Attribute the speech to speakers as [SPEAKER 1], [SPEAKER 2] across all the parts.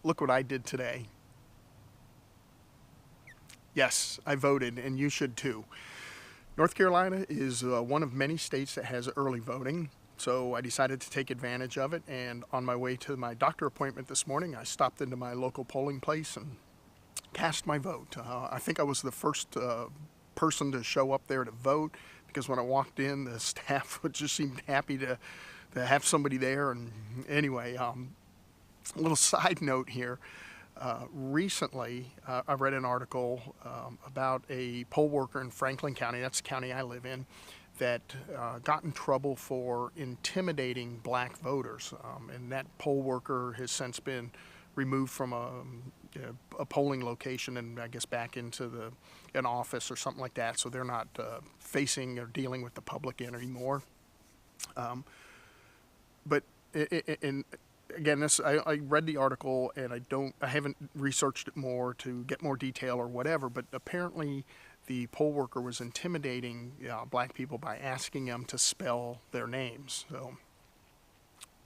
[SPEAKER 1] look what I did today. Yes, I voted, and you should too. North Carolina is one of many states that has early voting, so I decided to take advantage of it, and on my way to my doctor appointment this morning, I stopped into my local polling place and cast my vote. I think I was the first person to show up there to vote, because when I walked in, the staff just seemed happy to have somebody there. And anyway, a little side note here. Recently, I read an article about a poll worker in Franklin County, that's the county I live in, that got in trouble for intimidating black voters. And that poll worker has since been removed from a polling location and I guess back into an office or something like that, so they're not facing or dealing with the public anymore. But again, I read the article and I haven't researched it more to get more detail or whatever, but apparently the poll worker was intimidating black people by asking them to spell their names. So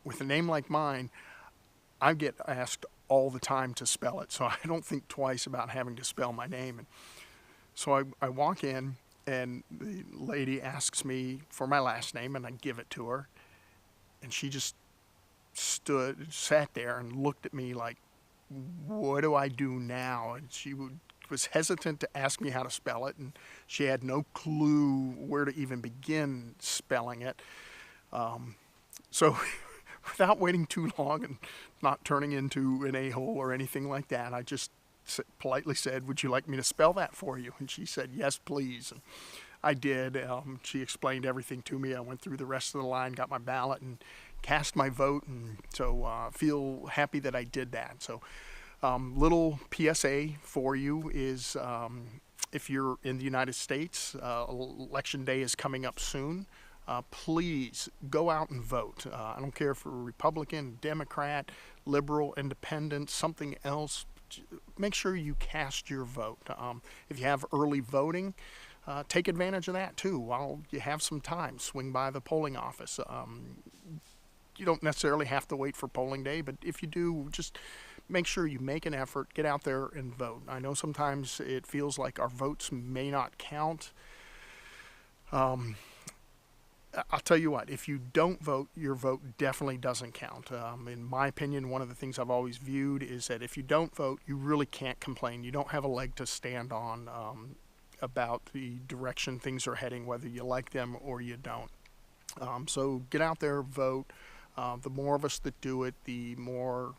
[SPEAKER 1] with a name like mine, I get asked all the time to spell it, so I don't think twice about having to spell my name. And so I walk in and the lady asks me for my last name and I give it to her, and she just sat there and looked at me like, what do I do now? And she was hesitant to ask me how to spell it, and she had no clue where to even begin spelling it. So without waiting too long and not turning into an a-hole or anything like that, I just politely said, would you like me to spell that for you? And she said, yes, please. And I did. She explained everything to me. I went through the rest of the line, got my ballot, and cast my vote, and so feel happy that I did that. So little PSA for you is if you're in the United States, election day is coming up soon. Please go out and vote. I don't care if you're Republican, Democrat, liberal, independent, something else. Make sure you cast your vote. If you have early voting, take advantage of that too. While you have some time, swing by the polling office. You don't necessarily have to wait for polling day, but if you do, just make sure you make an effort, get out there and vote. I know sometimes it feels like our votes may not count. I'll tell you what, if you don't vote, your vote definitely doesn't count. In my opinion, one of the things I've always viewed is that if you don't vote, you really can't complain. You don't have a leg to stand on about the direction things are heading, whether you like them or you don't. So get out there, vote. The more of us that do it, the more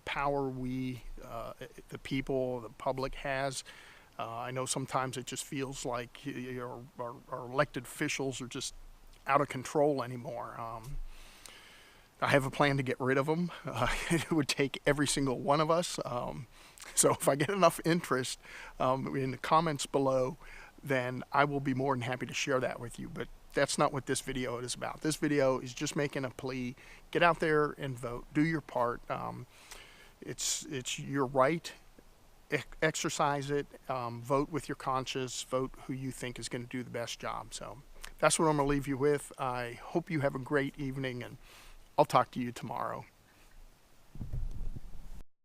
[SPEAKER 1] power we, the people, the public has. I know sometimes it just feels like our elected officials are just out of control anymore. I have a plan to get rid of them. It would take every single one of us. So if I get enough interest in the comments below, then I will be more than happy to share that with you. But that's not what this video is about. This video is just making a plea. Get out there and vote. Do your part. It's your right. Exercise it. Vote with your conscience. Vote who you think is going to do the best job. So that's what I'm going to leave you with. I hope you have a great evening, and I'll talk to you tomorrow.